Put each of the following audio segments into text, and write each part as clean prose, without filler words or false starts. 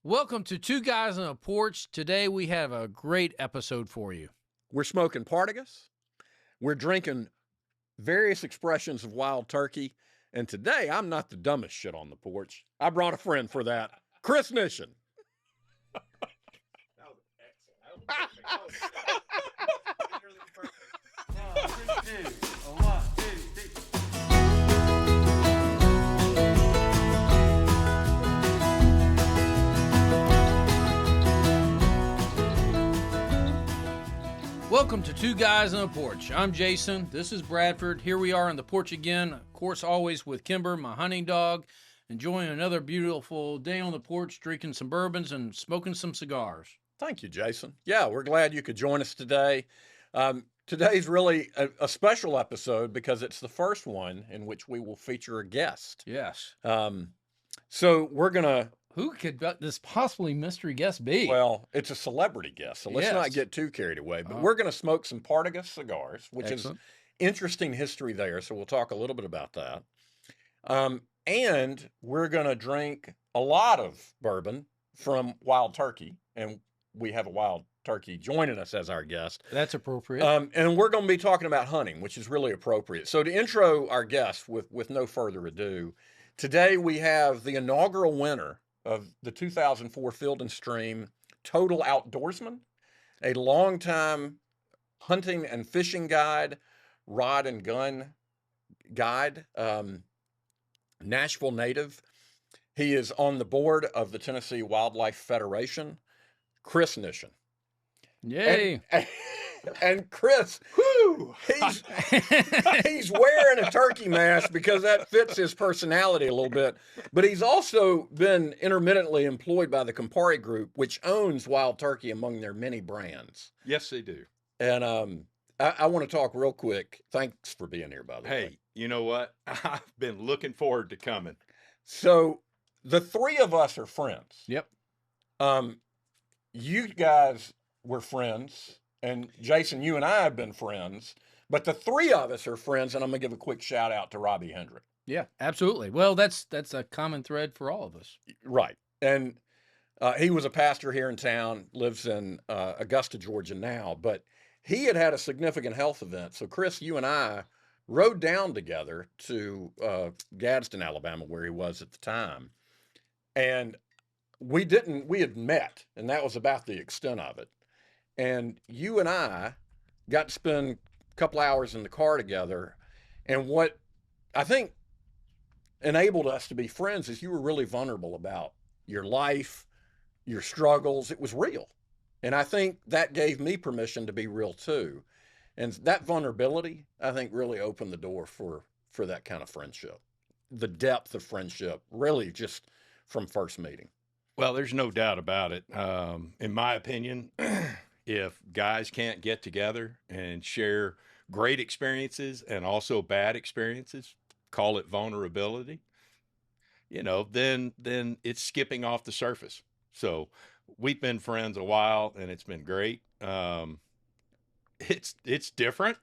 Welcome to Two Guys on a Porch. Today we have a great episode for you. We're smoking Partagas. We're drinking various expressions of wild turkey. And today I'm not the dumbest shit on the porch. I brought a friend for that. Chris Nischan. That was excellent. That was perfect. Literally perfect. One, two, three. Welcome to Two Guys on a Porch. I'm Jason. This is Bradford. Here we are on the porch again. Of course, always with Kimber, my hunting dog, enjoying another beautiful day on the porch, drinking some bourbons and smoking some cigars. Thank you, Jason. Yeah, we're glad you could join us today. Today's really a special episode because it's the first one in which we will feature a guest. Yes. So we're going to... Who could this possibly mystery guest be? Well, it's a celebrity guest, so let's not get too carried away. But we're going to smoke some Partagas cigars, which Excellent. is interesting history there, so we'll talk a little bit about that. And we're going to drink a lot of bourbon from wild turkey, and we have a wild turkey joining us as our guest. That's appropriate. And we're going to be talking about hunting, which is really appropriate. So to intro our guest with no further ado, today we have the inaugural winner of the 2004 Field and Stream Total Outdoorsman, a longtime hunting and fishing guide, rod and gun guide, Nashville native. He is on the board of the Tennessee Wildlife Federation, Chris Nischan. Yay. And Chris, he's wearing a turkey mask because that fits his personality a little bit. But he's also been intermittently employed by the Campari Group, which owns wild turkey among their many brands. Yes, they do. And I want to talk real quick. Thanks for being here, by the way. Hey, you know what? I've been looking forward to coming. So the three of us are friends. Yep. You guys were friends. And Jason, you and I have been friends, but the three of us are friends, and I'm going to give a quick shout out to Robbie Hendrick. Yeah, absolutely. Well, that's a common thread for all of us. Right. And he was a pastor here in town, lives in Augusta, Georgia now, but he had a significant health event. So Chris, you and I rode down together to Gadsden, Alabama, where he was at the time. And we had met, and that was about the extent of it. And you and I got to spend a couple hours in the car together. And what I think enabled us to be friends is you were really vulnerable about your life, your struggles. It was real. And I think that gave me permission to be real too. And that vulnerability, I think, really opened the door for that kind of friendship. The depth of friendship, really just from first meeting. Well, there's no doubt about it. In my opinion, if guys can't get together and share great experiences and also bad experiences, call it vulnerability, then it's skipping off the surface. So we've been friends a while and it's been great. It's different.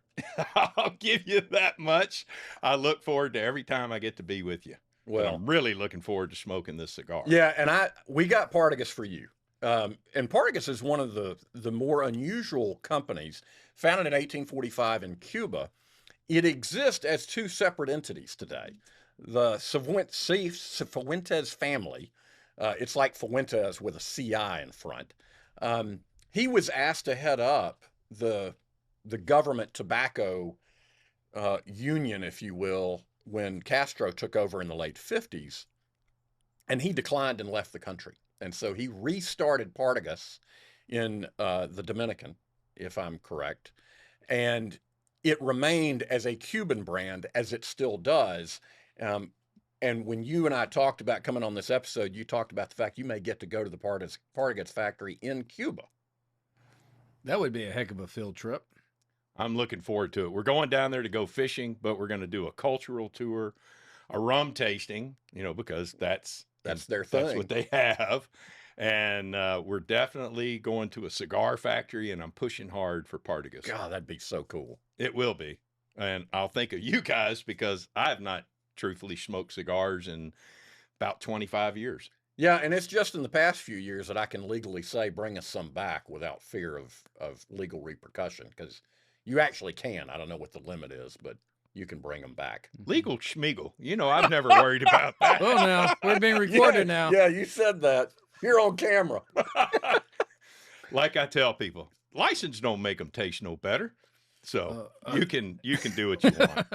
I'll give you that much. I look forward to every time I get to be with you. Well, I'm really looking forward to smoking this cigar. Yeah, and we got Partagas for you. And Partagas is one of the more unusual companies, founded in 1845 in Cuba. It exists as two separate entities today. The Fuentes family, it's like Fuentes with a CI in front. He was asked to head up the government tobacco union, if you will, when Castro took over in the late 50s, and he declined and left the country. And so he restarted Partagas in the Dominican, if I'm correct. And it remained as a Cuban brand, as it still does. And when you and I talked about coming on this episode, you talked about the fact you may get to go to the Partagas factory in Cuba. That would be a heck of a field trip. I'm looking forward to it. We're going down there to go fishing, but we're going to do a cultural tour, a rum tasting, because that's their thing. That's what they have. And we're definitely going to a cigar factory, and I'm pushing hard for Partagas. God, that'd be so cool. It will be. And I'll think of you guys because I have not truthfully smoked cigars in about 25 years. Yeah, and it's just in the past few years that I can legally say bring us some back without fear of legal repercussion because you actually can. I don't know what the limit is, but you can bring them back. Legal schmeagle. I've never worried about that. Well, now we're being recorded Yeah, now. yeah, you said that. You're on camera. Like I tell people, license don't make them taste no better. So you can do what you want.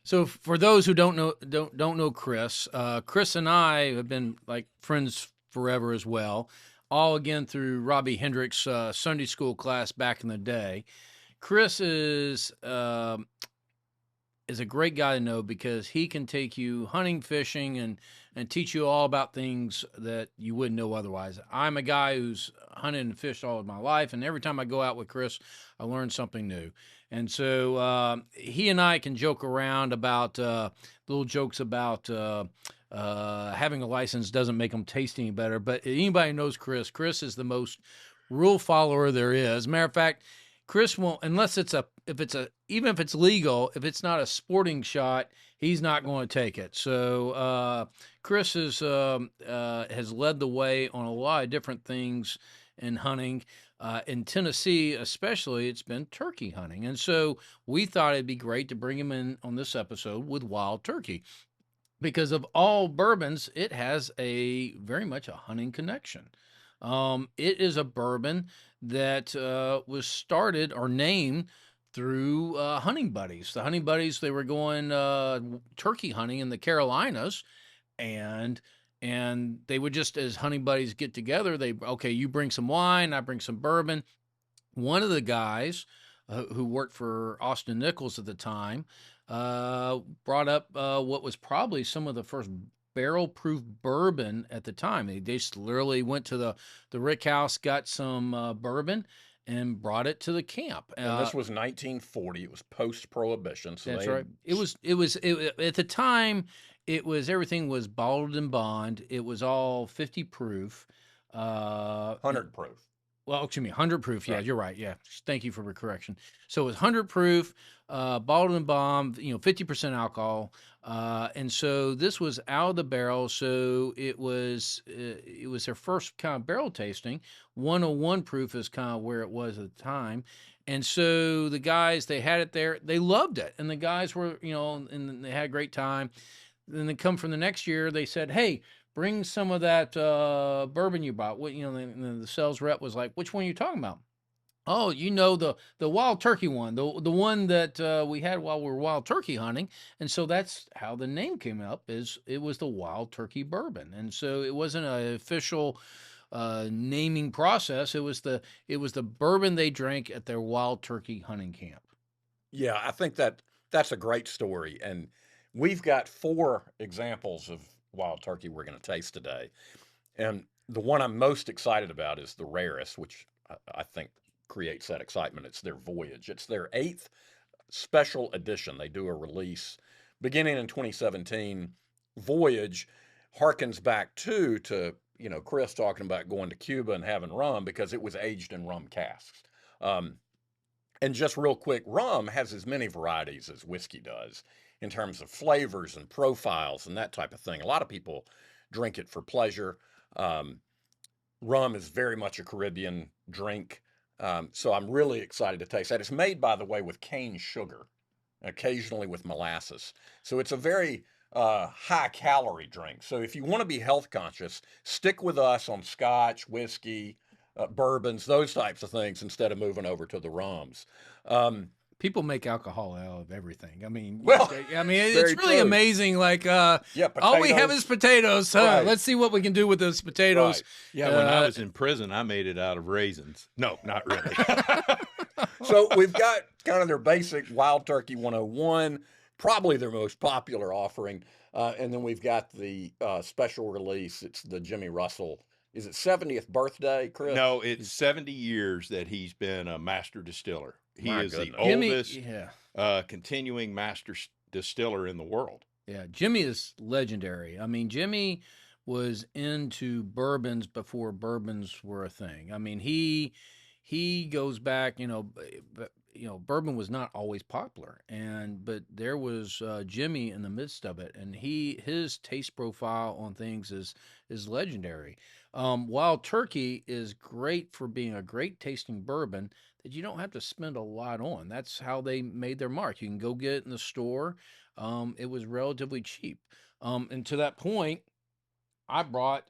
So for those who don't know Chris, Chris and I have been like friends forever as well. All again through Robbie Hendricks' Sunday school class back in the day. Chris is a great guy to know because he can take you hunting, fishing, and teach you all about things that you wouldn't know otherwise. I'm a guy who's hunted and fished all of my life, and every time I go out with Chris, I learn something new. And so he and I can joke around about little jokes about having a license doesn't make them taste any better. But anybody who knows Chris is the most rule follower there is. As a matter of fact, Chris won't, unless even if it's legal, if it's not a sporting shot, he's not going to take it. So Chris has led the way on a lot of different things in hunting. In Tennessee, especially, it's been turkey hunting. And so we thought it'd be great to bring him in on this episode with wild turkey. Because of all bourbons, it has very much a hunting connection. It is a bourbon that was started or named through hunting buddies. The hunting buddies, they were going turkey hunting in the Carolinas, and they would just, as hunting buddies get together, okay, you bring some wine, I bring some bourbon. One of the guys who worked for Austin Nichols at the time brought up what was probably some of the first barrel-proof bourbon at the time. They just literally went to the rick house, got some bourbon, and brought it to the camp. And this was 1940. It was post-prohibition. So that's right. It was at the time. Everything was bottled in bond. It was all 50 proof, 100 proof. Well, excuse me, 100 proof. Yeah, Right. You're right. Yeah, thank you for the correction. So it was 100 proof, bottled in bond. 50% alcohol, and so this was out of the barrel. So it was their first kind of barrel tasting. 101 proof is kind of where it was at the time. And so the guys, they had it there. They loved it, and the guys were, and they had a great time. Then they come from the next year. They said, "Hey, bring some of that bourbon you bought." The sales rep was like, "Which one are you talking about?" "Oh, the wild turkey one, the one that we had while we were wild turkey hunting." And so that's how the name came up. It was the wild turkey bourbon, and so it wasn't an official naming process. It was the bourbon they drank at their wild turkey hunting camp. Yeah, I think that's a great story, and we've got 4 examples of wild turkey we're going to taste today. And the one I'm most excited about is the rarest, which I think creates that excitement. It's their Voyage. It's their 8th special edition. They do a release beginning in 2017. Voyage harkens back to Chris talking about going to Cuba and having rum because it was aged in rum casks. And just real quick, rum has as many varieties as whiskey does in terms of flavors and profiles and that type of thing. A lot of people drink it for pleasure. Rum is very much a Caribbean drink. So I'm really excited to taste that. It's made, by the way, with cane sugar, occasionally with molasses. So it's a very high calorie drink. So if you want to be health conscious, stick with us on scotch, whiskey, bourbons, those types of things instead of moving over to the rums. People make alcohol out of everything. I mean, Well, it's really true. amazing. Like, Yeah, all we have potatoes. is potatoes. Right. Let's see what we can do with those potatoes. Right. Yeah, when I was in prison, I made it out of raisins. No, not really. So we've got kind of their basic Wild Turkey 101, probably their most popular offering. And then we've got the special release. It's the Jimmy Russell. Is it 70th birthday, Chris? No, it's 70 years that he's been a master distiller. He My is goodness. the oldest Yeah. continuing master distiller in the world. Yeah, Jimmy is legendary. I mean, Jimmy was into bourbons before bourbons were a thing. I mean, he he goes back, bourbon was not always popular, but there was Jimmy in the midst of it, and his taste profile on things is legendary. Wild Turkey is great for being a great tasting bourbon that you don't have to spend a lot on. That's how they made their mark. You can go get it in the store. It was relatively cheap. And to that point, I brought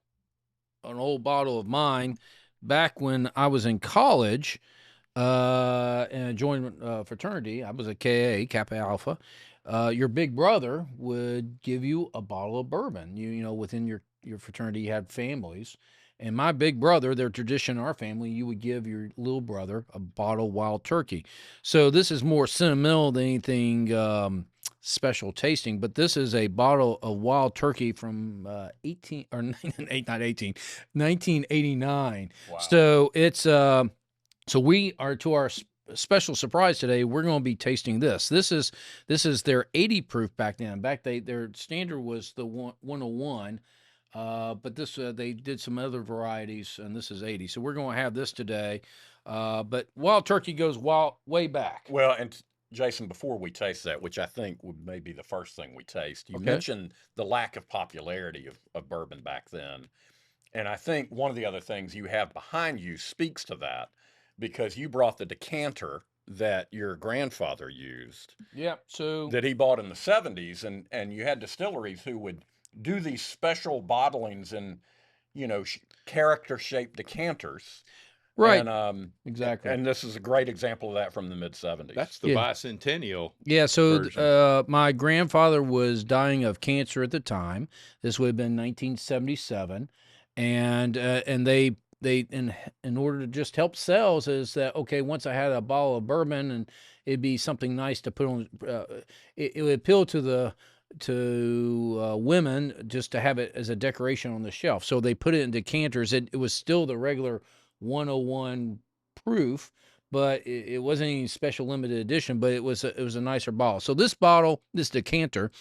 an old bottle of mine back when I was in college and I joined fraternity. I was a KA, Kappa Alpha. Your big brother would give you a bottle of bourbon. Within your fraternity, you had families. And my big brother, their tradition in our family, you would give your little brother a bottle of Wild Turkey. So this is more sentimental than anything special tasting, but this is a bottle of Wild Turkey from 1989. Wow. So it's so we are, to our special surprise today, we're going to be tasting this. This is their 80 proof back then. Their standard was the 101. But this they did some other varieties, and this is 80. So we're going to have this today. But Wild Turkey goes way back. Well, and Jason, before we taste that, which I think would maybe the first thing we taste, you mentioned the lack of popularity of bourbon back then. And I think one of the other things you have behind you speaks to that, because you brought the decanter that your grandfather used. Yeah, so that he bought in the 70s, and you had distilleries who would do these special bottlings in, character-shaped decanters. right, And, exactly. And this is a great example of that from the mid-70s. That's the bicentennial. Yeah, so version. My grandfather was dying of cancer at the time. This would have been 1977, and they in order to just help sales, is that okay? Once I had a bottle of bourbon, and it'd be something nice to put on. It would appeal to women just to have it as a decoration on the shelf. So they put it in decanters. It was still the regular 101 proof, but it wasn't any special limited edition. But it was a nicer bottle. So this decanter,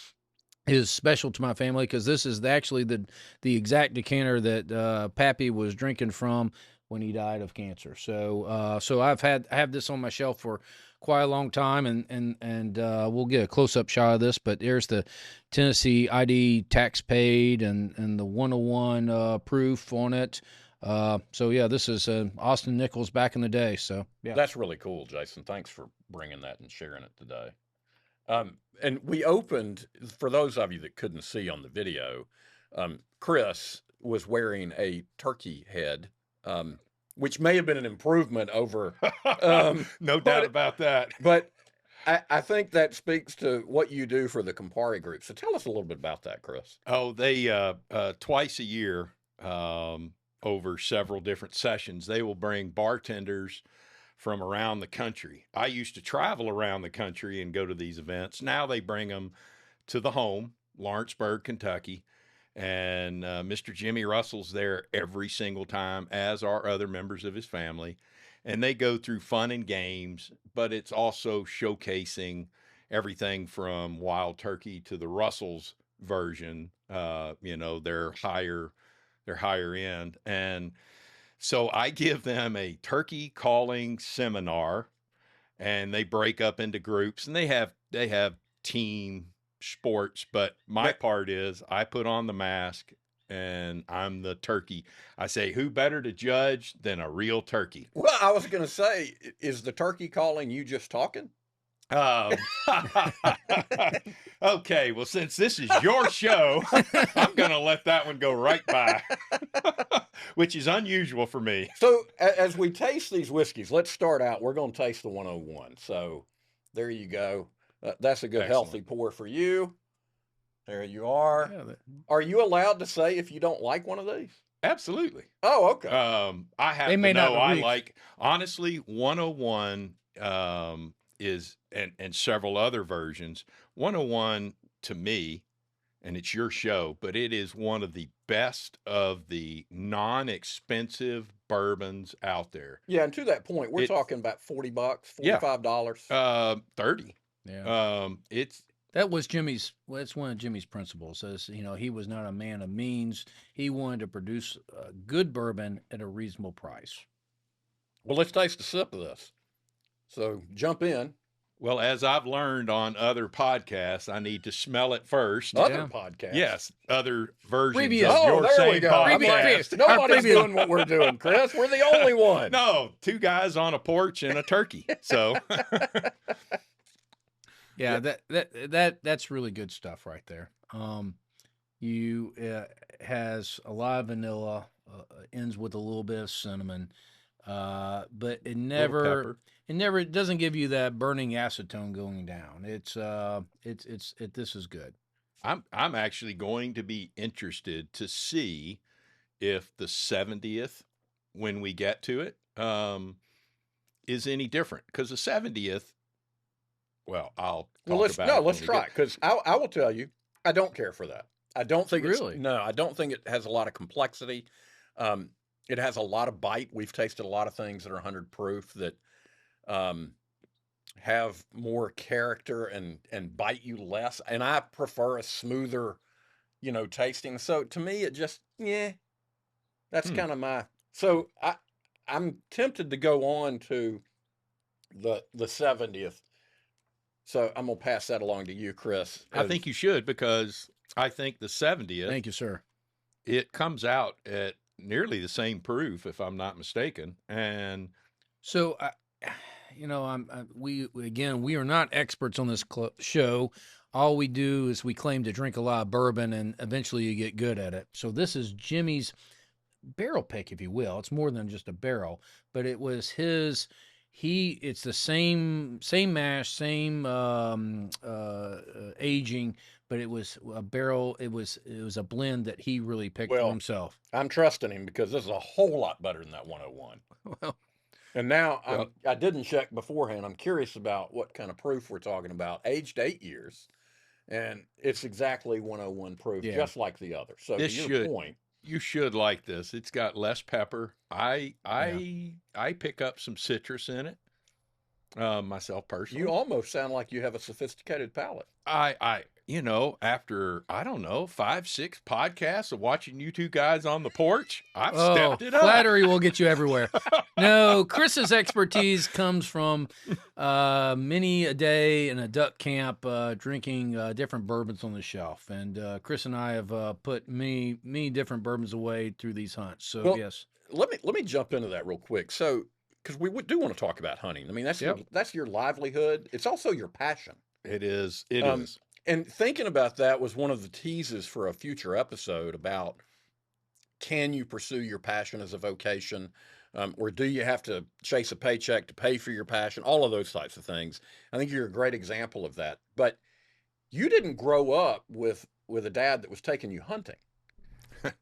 is special to my family, because this is actually the exact decanter that Pappy was drinking from when he died of cancer. So I have this on my shelf for quite a long time, and we'll get a close-up shot of this. But there's the Tennessee ID tax paid and the 101 proof on it. So yeah, this is Austin Nichols back in the day. So yeah, that's really cool, Jason. Thanks for bringing that and sharing it today. And we opened, for those of you that couldn't see on the video, Chris was wearing a turkey head, which may have been an improvement over. No doubt about that. But I think that speaks to what you do for the Campari group. So tell us a little bit about that, Chris. Oh, they twice a year, over several different sessions, they will bring bartenders from around the country. I used to travel around the country and go to these events. Now they bring them to the home, Lawrenceburg, Kentucky. And Mr. Jimmy Russell's there every single time, as are other members of his family. And they go through fun and games, but it's also showcasing everything from Wild Turkey to the Russell's version. They're higher end. And so I give them a turkey calling seminar, and they break up into groups, and they have team sports, but my part is I put on the mask and I'm the turkey. I say, who better to judge than a real turkey? Well, I was going to say, is the turkey calling you just talking? Okay, well, since this is your show, I'm going to let that one go right by, which is unusual for me. So as we taste these whiskeys, let's start out. We're going to taste the 101. So there you go. That's a good, healthy pour for you. There you are. Yeah, are you allowed to say if you don't like one of these? Absolutely. Oh, okay. I have to know I like, honestly, 101 is, and several other versions. 101 to me, and it's your show, but it is one of the best of the non-expensive bourbons out there. Yeah, and to that point, we're talking about $40, $45. 30. Yeah. That's one of Jimmy's principles. As he was not a man of means. He wanted to produce good bourbon at a reasonable price. Well, let's taste a sip of this. So jump in. Well, as I've learned on other podcasts, I need to smell it first. Other Yeah. podcasts. Yes, other versions Previous- of Oh, your there we same go. I'm podcast. like, nobody's previous- doing what we're doing, Chris. We're the only one. No, two guys on a porch and a turkey. So Yeah, that's really good stuff right there. You has a lot of vanilla, ends with a little bit of cinnamon, but pepper. it doesn't give you that burning acetone going down. This is good. I'm actually going to be interested to see if the 70th, when we get to it, is any different. Because the 70th, well, I'll talk about it. let's try it, because I will tell you, I don't care for that. I don't think Really? I don't think it has a lot of complexity. It has a lot of bite. We've tasted a lot of things that are 100 proof that have more character and bite you less. And I prefer a smoother, tasting. So to me, it just, that's kind of my. So I'm tempted to go on to the 70th. So I'm gonna pass that along to you, Chris. I think you should, because I think the 70th, Thank you, sir. it comes out at nearly the same proof, if I'm not mistaken. And So, we are not experts on this show. All we do is we claim to drink a lot of bourbon, and eventually you get good at it. So this is Jimmy's barrel pick, if you will. It's more than just a barrel, but it was his. It's the same mash, same aging, but it was a barrel. It was a blend that he really picked for Well, himself. I'm trusting him, because this is a whole lot better than that 101. Well, And now Well- I didn't check beforehand. I'm curious about what kind of proof we're talking about. Aged 8 years, and it's exactly 101 proof, Yeah. just like the other. So This to your should- point, you should like this. It's got less pepper. I pick up some citrus in it, myself personally. you almost sound like you have a sophisticated palate. After, I don't know, 5-6 podcasts of watching you two guys on the porch, I've oh, stepped it up. flattery will get you everywhere. No, Chris's expertise comes from many a day in a duck camp, drinking different bourbons on the shelf. And Chris and I have put many different bourbons away through these hunts. So Well, yes, Let me jump into that real quick. So, because we do want to talk about hunting. I mean, that's Yep. that's your livelihood. It's also your passion. It is. It Um, is. And thinking about that was one of the teases for a future episode about, can you pursue your passion as a vocation, or do you have to chase a paycheck to pay for your passion? All of those types of things. I think you're a great example of that. But you didn't grow up with a dad that was taking you hunting.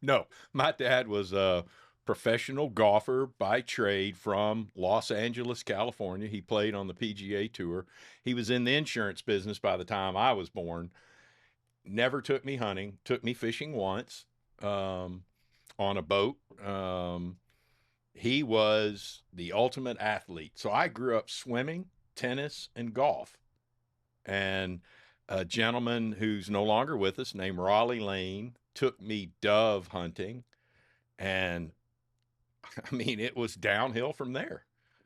No, my dad was a professional golfer by trade from Los Angeles, California. He played on the PGA Tour. He was in the insurance business by the time I was born. Never took me hunting, took me fishing once on a boat. He was the ultimate athlete. So I grew up swimming, tennis, and golf. And a gentleman who's no longer with us named Raleigh Lane took me dove hunting, and I mean, it was downhill from there.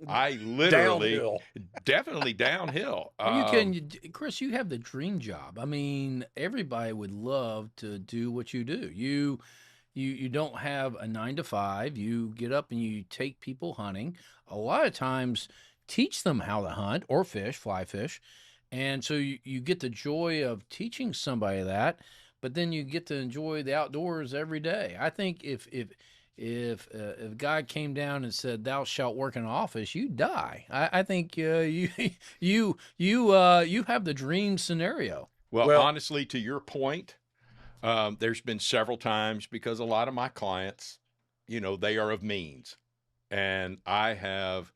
I literally, Downhill. definitely downhill. Chris, you have the dream job. I mean, everybody would love to do what you do. You don't have a 9 to 5. You get up and you take people hunting. A lot of times, teach them how to hunt or fish, fly fish, and so you get the joy of teaching somebody that. But then you get to enjoy the outdoors every day. I think if God came down and said, "Thou shalt work in an office," you die. I think you have the dream scenario. Well, honestly, to your point, there's been several times, because a lot of my clients, they are of means, and I have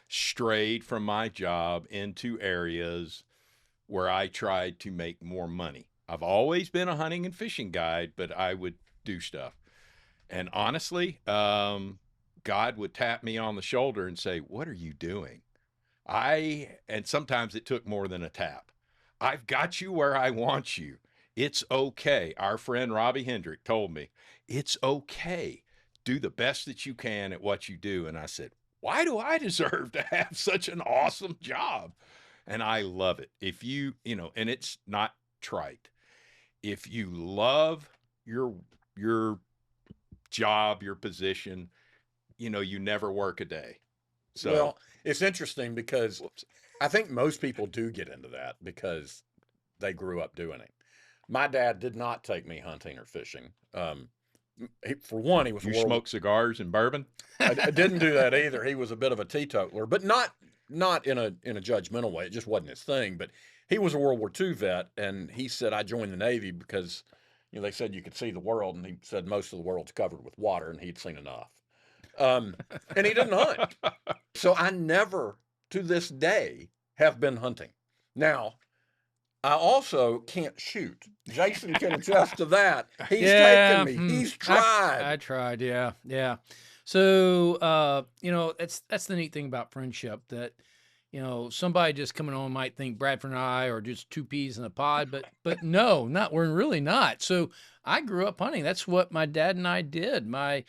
strayed from my job into areas where I tried to make more money. I've always been a hunting and fishing guide, but I would do stuff. And honestly, God would tap me on the shoulder and say, "What are you doing?" And sometimes it took more than a tap. "I've got you where I want you. It's okay." Our friend Robbie Hendrick told me, "It's okay. Do the best that you can at what you do." And I said, why do I deserve to have such an awesome job? And I love it. If you, and it's not trite. If you love your job, your position, you never work a day. So, Well, it's interesting because I think most people do get into that because they grew up doing it. My dad did not take me hunting or fishing. For one, he was you smoke cigars and bourbon? I didn't do that either. He was a bit of a teetotaler, but not in a judgmental way. It just wasn't his thing. But he was a World War II vet, and he said I joined the Navy because they said you could see the world, and he said most of the world's covered with water, and he'd seen enough. And he didn't hunt, so I never, to this day, have been hunting. Now, I also can't shoot. Jason can attest to that. He's taken me. He's tried. I tried. Yeah. Yeah. So, that's the neat thing about friendship that, somebody just coming on might think Bradford and I are just two peas in a pod, but no, we're really not. So I grew up hunting. That's what my dad and I did. My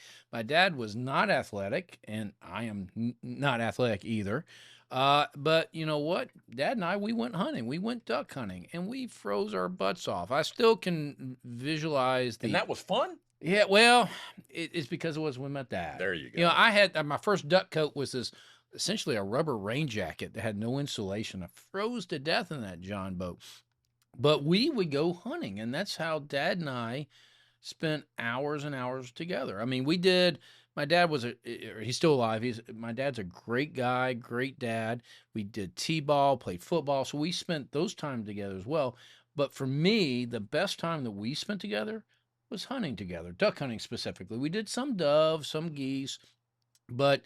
dad was not athletic, and I am not athletic either. But you know what? Dad and I, we went hunting. We went duck hunting, and we froze our butts off. I still can visualize And that was fun? Yeah, well, it's because it was with my dad. There you go. I had my first duck coat was essentially a rubber rain jacket that had no insulation. I froze to death in that John boat. But we would go hunting, and that's how Dad and I spent hours and hours together. I mean, we did. My dad he's still alive. My dad's a great guy, great dad. We did t-ball, played football, so we spent those time together as well. But for me, the best time that we spent together was hunting together, duck hunting specifically. We did some doves, some geese, but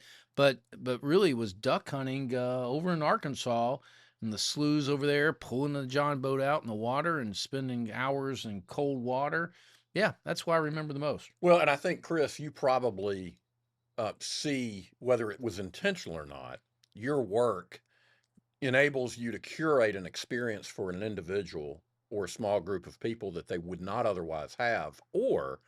really it was duck hunting over in Arkansas and the sloughs over there, pulling the John boat out in the water and spending hours in cold water. Yeah, that's what I remember the most. Well, and I think, Chris, you probably see, whether it was intentional or not, your work enables you to curate an experience for an individual or a small group of people that they would not otherwise have, or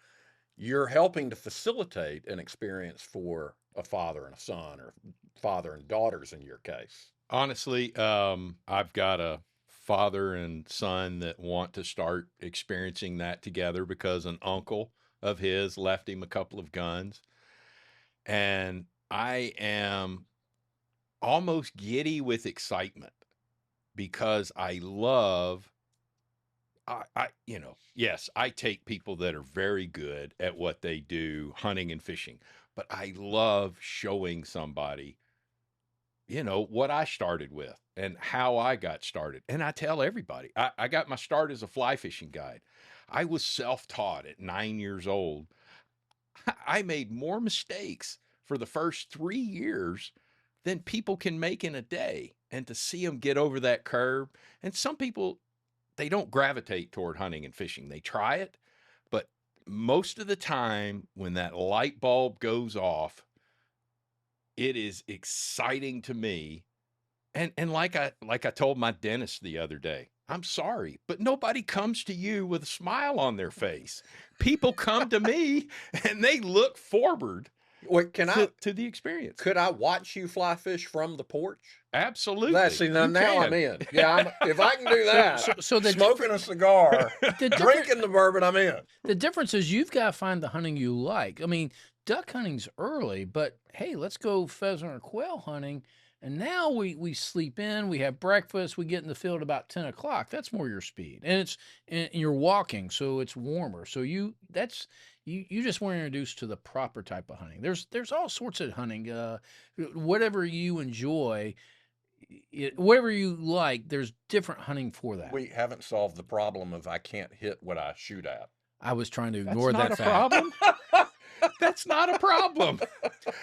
you're helping to facilitate an experience for a father and a son, or father and daughters in your case. Honestly, I've got a father and son that want to start experiencing that together because an uncle of his left him a couple of guns. And I am almost giddy with excitement because I love, yes, I take people that are very good at what they do, hunting and fishing, but I love showing somebody, what I started with and how I got started. And I tell everybody, I got my start as a fly fishing guide. I was self-taught at 9 years old. I made more mistakes for the first 3 years than people can make in a day. And to see them get over that curve, and some people, they don't gravitate toward hunting and fishing. They try it, but most of the time when that light bulb goes off, it is exciting to me. And like I told my dentist the other day, I'm sorry, but nobody comes to you with a smile on their face. People come to me and they look forward Wait, to the experience. Could I watch you fly fish from the porch? Absolutely. Now I'm in. Yeah, if I can do that, So the smoking a cigar, drinking the bourbon, I'm in. The difference is you've got to find the hunting you like. I mean, duck hunting's early, but hey, let's go pheasant or quail hunting. And now we sleep in, we have breakfast, we get in the field about 10 o'clock. That's more your speed. And you're walking, so it's warmer. So you just weren't introduced to the proper type of hunting. There's all sorts of hunting. Whatever you enjoy, whatever you like, there's different hunting for that. We haven't solved the problem of I can't hit what I shoot at. I was trying to ignore that fact. Problem. That's not a problem.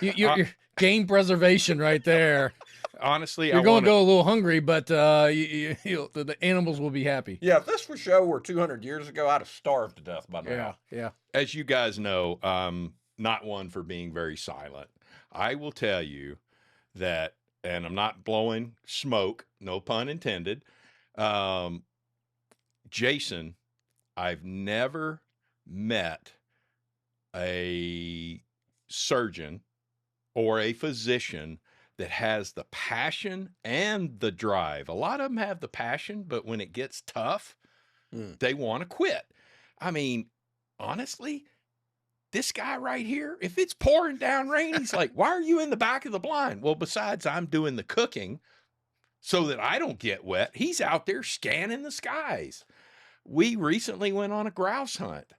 You're game preservation right there. Honestly, you're going to go a little hungry, but the animals will be happy. Yeah, if this for show were 200 years ago, I'd have starved to death by now. Yeah. As you guys know, not one for being very silent. I will tell you that, and I'm not blowing smoke, no pun intended. Jason, I've never met a surgeon or a physician that has the passion and the drive. A lot of them have the passion, but when it gets tough, they want to quit. I mean, honestly, this guy right here, if it's pouring down rain, he's like, why are you in the back of the blind? Well, besides I'm doing the cooking so that I don't get wet, he's out there scanning the skies. We recently went on a grouse hunt.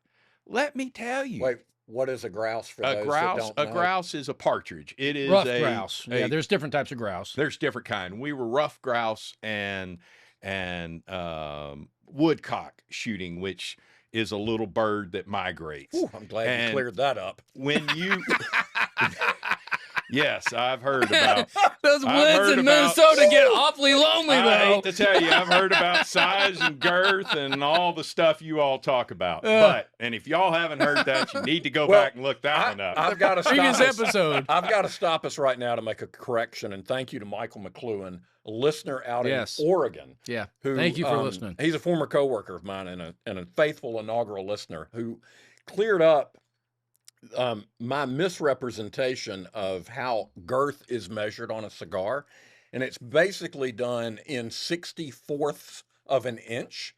Let me tell you. Wait, what is a grouse for those that don't know? A grouse is a partridge. It is rough grouse. Yeah, there's different types of grouse. There's different kind. We were rough grouse and woodcock shooting, which is a little bird that migrates. Ooh, I'm glad you cleared that up. When you Yes, I've heard about those woods in Minnesota get awfully lonely, though. I hate to tell you, I've heard about size and girth and all the stuff you all talk about. And if y'all haven't heard that, you need to go back and look that one up. I've got to previous episode. I've got to stop us right now to make a correction, and thank you to Michael McLuhan, a listener out in Oregon. Yeah, thank you for listening. He's a former coworker of mine and a faithful inaugural listener who cleared up my misrepresentation of how girth is measured on a cigar, and it's basically done in 64ths of an inch.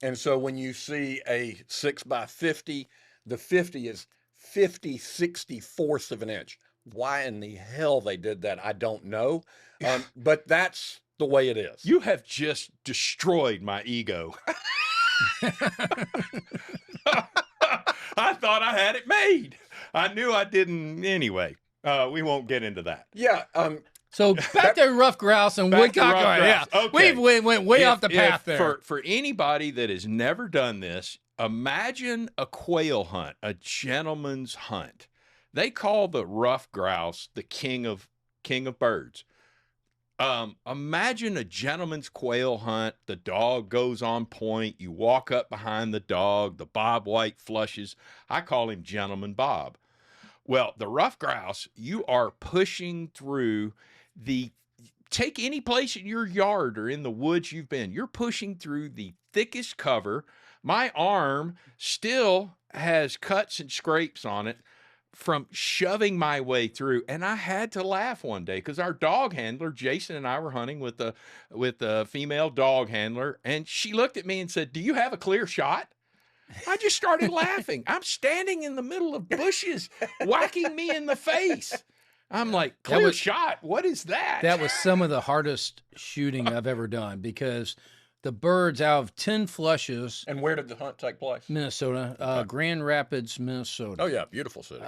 And so when you see a 6x50, the 50 is 50/64ths of an inch. Why in the hell they did that, I don't know. But that's the way it is. You have just destroyed my ego. I thought I had it made. I knew I didn't. Anyway, we won't get into that. Yeah. So back to rough grouse and woodcock. Yeah, okay. We went way off the path there. For anybody that has never done this, imagine a quail hunt, a gentleman's hunt. They call the rough grouse the king of birds. Imagine a gentleman's quail hunt. The dog goes on point. You walk up behind the dog. The Bob White flushes. I call him Gentleman Bob. Well, the rough grouse, you are pushing through take any place in your yard or in the woods you've been. You're pushing through the thickest cover. My arm still has cuts and scrapes on it from shoving my way through. And I had to laugh one day because our dog handler, Jason, and I were hunting with a female dog handler, and she looked at me and said, "Do you have a clear shot?" I just started laughing. I'm standing in the middle of bushes, whacking me in the face. I'm like, clear shot? What is that? That was some of the hardest shooting I've ever done because the birds, out of 10 flushes. And where did the hunt take place? Minnesota, Grand Rapids, Minnesota. Oh, yeah, beautiful city.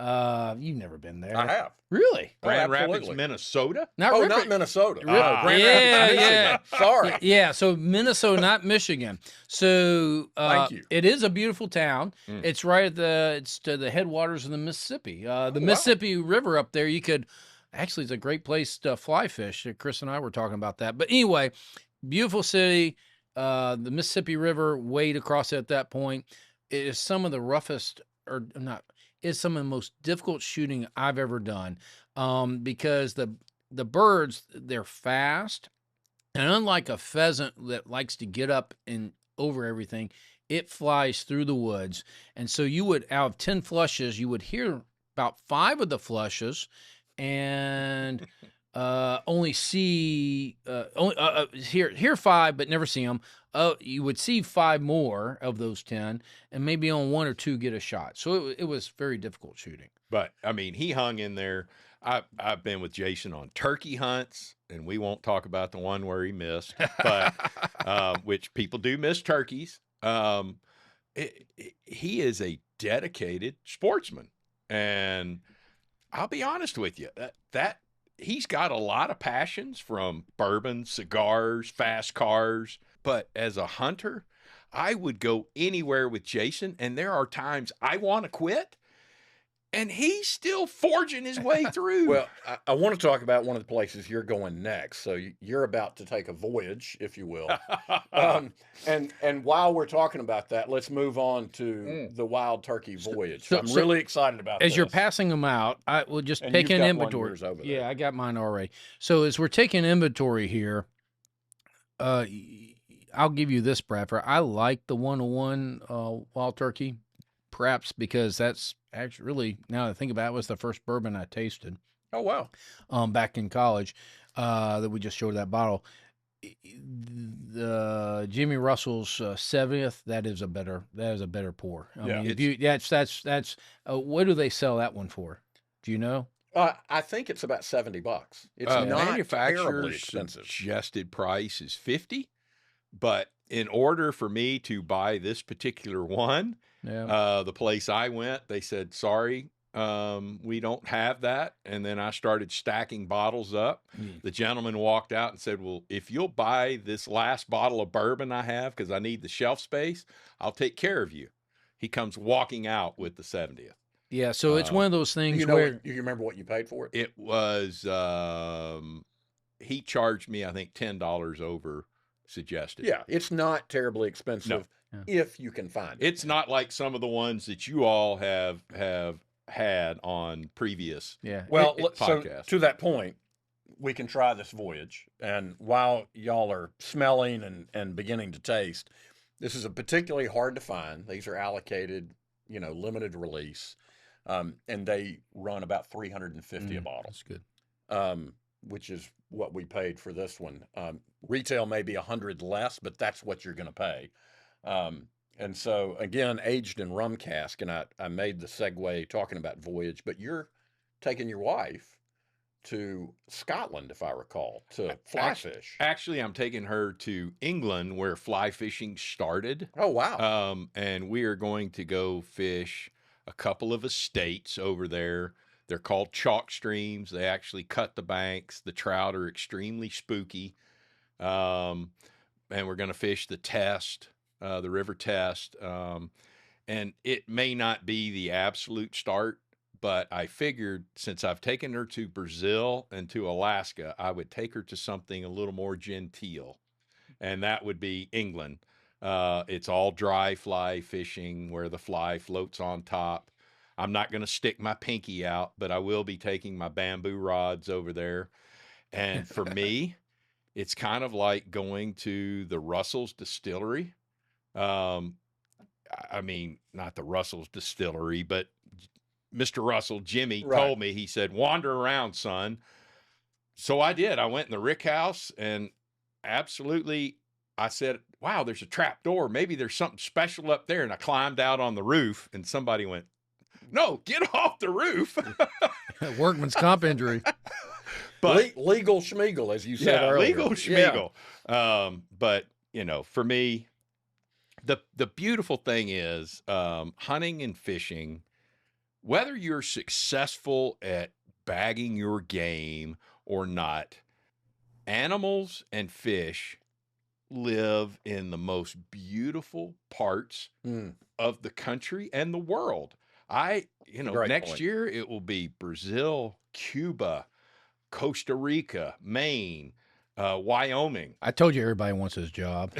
You've never been there. I have. Really? Grand Rapids, Minnesota? Not Minnesota. Really? Grand Rapids, Michigan. Sorry. Yeah, so Minnesota, not Michigan. So thank you. It is a beautiful town. It's right at to the headwaters of the Mississippi. Mississippi River up there, you could, actually, it's a great place to fly fish. Chris and I were talking about that. But anyway, beautiful city. The Mississippi River wade across at that point. It is some of the roughest, or not, is some of the most difficult shooting I've ever done, because the birds, they're fast, and unlike a pheasant that likes to get up and over everything, it flies through the woods. And so you would, out of 10 flushes, you would hear about 5 of the flushes, and only see hear 5 but never see them. You would see 5 more of those 10, and maybe on 1 or 2 get a shot. So it was very difficult shooting. But I mean, he hung in there. I've been with Jason on turkey hunts, and we won't talk about the one where he missed, but which people do miss turkeys. He is a dedicated sportsman, and I'll be honest with you, that he's got a lot of passions, from bourbon, cigars, fast cars. But as a hunter, I would go anywhere with Jason, and there are times I want to quit, and he's still forging his way through. Well, I want to talk about one of the places you're going next. So you're about to take a voyage, if you will. And while we're talking about that, let's move on to the wild turkey voyage. I'm really excited about this. As you're passing them out, I will just take an inventory. Yeah, I got mine already. So as we're taking inventory here, I'll give you this, Bradford. I like the 101 wild turkey, perhaps because that's actually, really, now that I think about it, was the first bourbon I tasted. Oh, wow. back in college, that we just showed that bottle. The Jimmy Russell's 70th, that is a better pour. I Yeah. mean, if you that's what do they sell that one for? Do you know? I think it's about $70. It's not terribly Manufacturer's expensive. suggested price is 50, but in order for me to buy this particular one, Yeah. the place I went, they said, sorry, we don't have that. And then I started stacking bottles up. Mm. The gentleman walked out and said, well, if you'll buy this last bottle of bourbon I have, because I need the shelf space, I'll take care of you. He comes walking out with the 70th. Yeah, so it's one of those things You know, where do you remember what you paid for it? It was, he charged me, I think, $10 over suggested. Yeah, it's not terribly expensive No. if you can find it. It's not like some of the ones that you all have had on previous Well, so podcasts. to that point, we can try this voyage. And while y'all are smelling and beginning to taste, this is a particularly hard to find. These are allocated, limited release. And they run about $350 a bottle. That's good. Which is what we paid for this one. Retail may be $100 less, but that's what you're going to pay. And so again, aged in rum cask, and I made the segue talking about voyage, but you're taking your wife to Scotland, if I recall, to fly fish. Actually, I'm taking her to England where fly fishing started. Oh, wow. And we are going to go fish a couple of estates over there. They're called chalk streams. They actually cut the banks. The trout are extremely spooky. And we're going to fish the Test, the River Test. And it may not be the absolute start, but I figured since I've taken her to Brazil and to Alaska, I would take her to something a little more genteel. And that would be England. It's all dry fly fishing where the fly floats on top. I'm not going to stick my pinky out, but I will be taking my bamboo rods over there. And for me, it's kind of like going to the Russell's distillery. I mean, not the Russell's distillery, but Mr. Russell, Jimmy, told me, he said, wander around, son. So I did. I went in the rick house and absolutely, I said, wow, there's a trap door. Maybe there's something special up there. And I climbed out on the roof and somebody went, no, get off the roof. Workman's comp injury. But legal schmeagle, as you said earlier. Legal schmeagle. Yeah. But, for me, the beautiful thing is hunting and fishing, whether you're successful at bagging your game or not, animals and fish live in the most beautiful parts of the country and the world. Next year it will be Brazil, Cuba, Costa Rica, Maine, Wyoming. I told you everybody wants his job.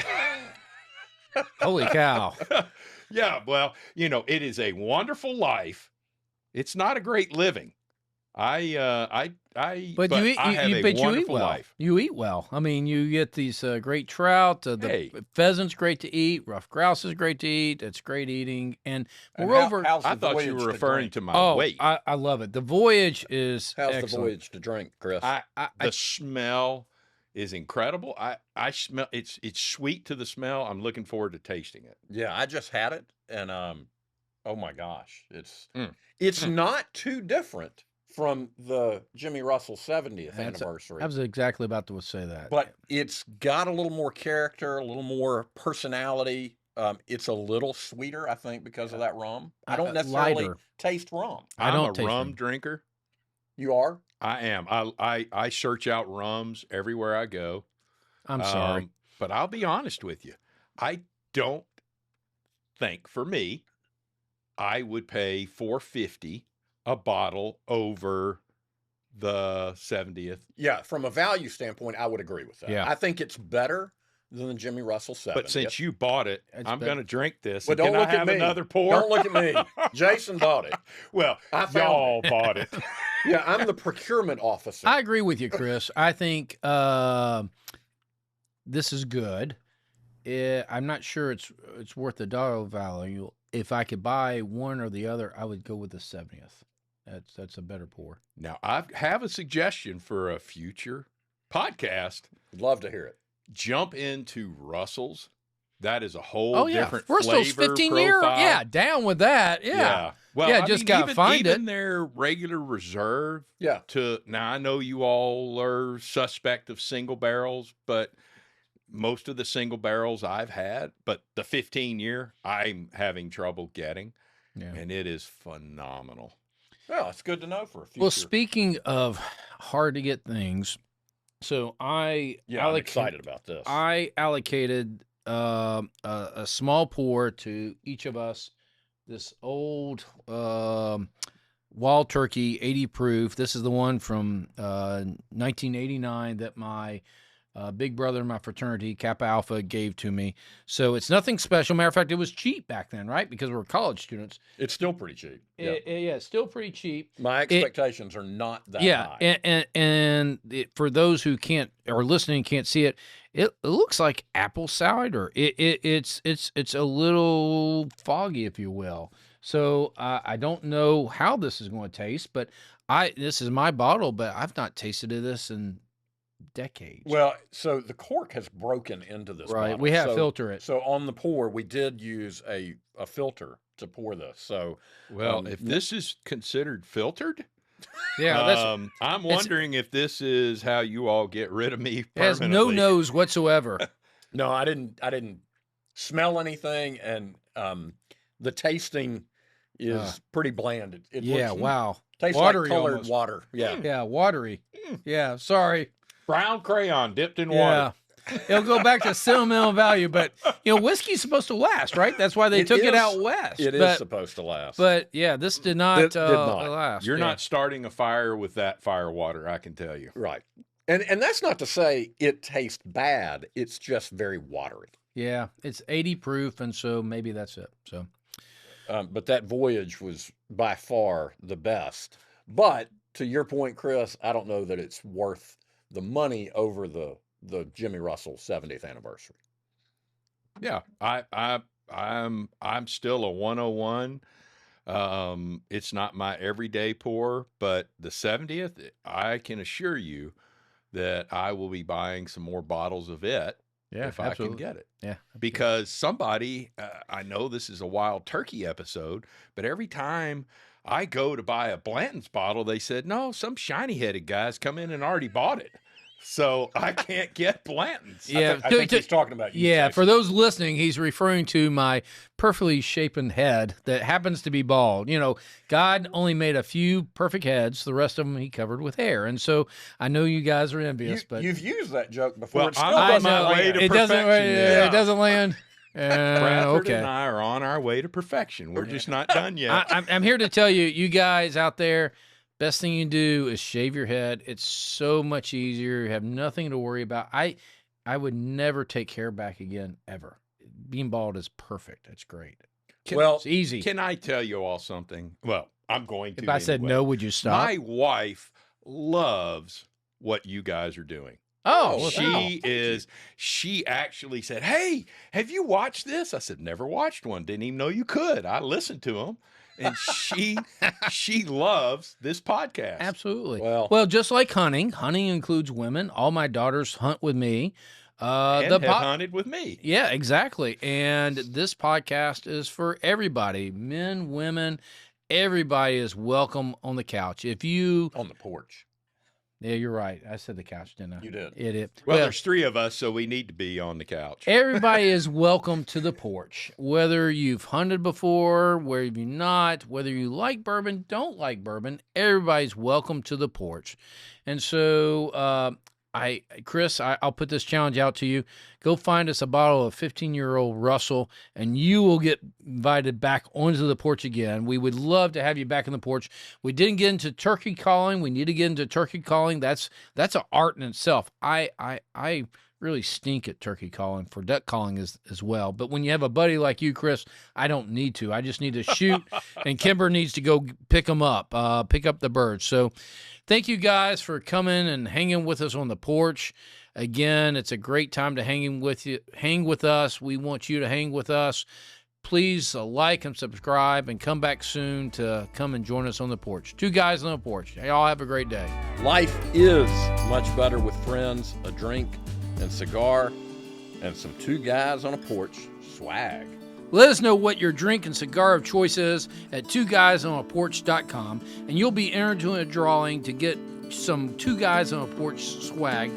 Holy cow. Yeah, well, it is a wonderful life. It's not a great living. But you eat well. Life. You eat well. I mean, you get these great trout. The pheasant's great to eat. Rough grouse is great to eat. It's great eating. And moreover, I thought you were referring to my weight. I love it. The voyage is How's excellent. the voyage to drink, Chris? The smell is incredible. I smell it's sweet to the smell. I'm looking forward to tasting it. Yeah, I just had it, and oh my gosh, it's not too different from the Jimmy Russell 70th anniversary. I was exactly about to say that. But it's got a little more character, a little more personality. It's a little sweeter, I think, because of that rum. I don't necessarily taste rum. I'm a rum drinker. You are? I am. I search out rums everywhere I go. I'm sorry. But I'll be honest with you. I don't think, for me, I would pay $4.50 a bottle over the 70th. Yeah, from a value standpoint, I would agree with that. Yeah. I think it's better than the Jimmy Russell 70th. But since you bought it, I'm going to drink this. But don't look at me. Another pour? Don't look at me. Jason bought it. Well, y'all bought it. Yeah, I'm the procurement officer. I agree with you, Chris. I think this is good. I'm not sure it's worth the dollar value. If I could buy one or the other, I would go with the 70th. That's a better pour. Now, I have a suggestion for a future podcast. Love to hear it. Jump into Russell's. That is a whole Oh yeah, different Bristol's flavor 15-year. profile. Yeah, down with that. Yeah. Well, Yeah, I just mean, gotta find even it. their regular reserve. Yeah. Now I know you all are suspect of single barrels, but most of the single barrels I've had, but the 15-year I'm having trouble getting, and it is phenomenal. Well, it's good to know for a future. Well, speaking of hard to get things, so I'm excited about this. I allocated a small pour to each of us. This old Wild Turkey 80 proof. This is the one from 1989 that my big brother in my fraternity, Kappa Alpha, gave to me. So it's nothing special. Matter of fact, it was cheap back then, right? Because we were college students. It's still pretty cheap. Yeah, it's still pretty cheap. My expectations are not that high. And for those who can't or listening can't see it, it looks like apple cider. It's a little foggy, if you will. So I don't know how this is going to taste, but this is my bottle, but I've not tasted this in decades. Well, so the cork has broken into this right. bottle. We have filter it. So on the pour, we did use a filter to pour this. So if this is considered filtered, yeah, I'm wondering if this is how you all get rid of me permanently. It has no nose whatsoever. No, I didn't smell anything, and the tasting is pretty bland. It wow. Tastes watery like colored almost. water. Yeah. Yeah, watery. Yeah, sorry. Brown crayon dipped in water. It'll go back to sentimental value, but whiskey's supposed to last, right? That's why they took it out west. It is supposed to last. But yeah, this did not, did not. last. You're not starting a fire with that fire water, I can tell you. Right. And that's not to say it tastes bad. It's just very watery. Yeah, it's 80 proof, and so maybe that's it. So, but that voyage was by far the best. But to your point, Chris, I don't know that it's worth the money over the Jimmy Russell 70th anniversary. Yeah, I'm still a 101. It's not my everyday pour, but the 70th, I can assure you that I will be buying some more bottles of it if I can get it. Yeah, because somebody, I know this is a Wild Turkey episode, but every time I go to buy a Blanton's bottle, they said, no, some shiny-headed guys come in and already bought it. So I can't get Blanton's. Yeah, I think he's talking about you. Yeah, Jason. for those listening, he's referring to my perfectly shapen head that happens to be bald. God only made a few perfect heads. The rest of them he covered with hair. And so I know you guys are envious, but you've used that joke before. Well, It still I'm on doesn't my land. way to it doesn't. perfection. It doesn't land. Bradford okay. and I are on our way to perfection. We're just not done yet. I'm here to tell you, you guys out there, best thing you do is shave your head. It's so much easier. You have nothing to worry about. I would never take hair back again, ever. Being bald is perfect. It's great. It's easy. Can I tell you all something? Well, I'm going to. If I said no, would you stop? My wife loves what you guys are doing. Oh, well, she actually said, hey, have you watched this? I said, never watched one. Didn't even know you could. I listened to them. And she loves this podcast. Absolutely. Well, just like hunting includes women. All my daughters hunt with me. And have hunted with me. Yeah, exactly. And this podcast is for everybody, men, women. Everybody is welcome on the couch. On the porch. Yeah, you're right. I said the couch, didn't I? You did. It. Well, there's three of us, so we need to be on the couch. Everybody is welcome to the porch. Whether you've hunted before, whether you've not, whether you like bourbon, don't like bourbon, everybody's welcome to the porch. And so, Chris, I'll put this challenge out to you. Go find us a bottle of 15-year-old Russell, and you will get invited back onto the porch again. We would love to have you back on the porch. We didn't get into turkey calling. We need to get into turkey calling. That's an art in itself. I really stink at turkey calling, for duck calling as well. But when you have a buddy like you, Chris, I don't need to. I just need to shoot, and Kimber needs to go pick them up, pick up the birds. So thank you guys for coming and hanging with us on the porch. Again, it's a great time to hang with us. We want you to hang with us. Please like and subscribe and come back soon to come and join us on the porch. Two Guys on the Porch. Y'all have a great day. Life is much better with friends, a drink, and cigar, and some two guys on a porch swag. Let us know what your drink and cigar of choice is at twoguysonaporch.com, and you'll be entered into a drawing to get some Two Guys on a Porch swag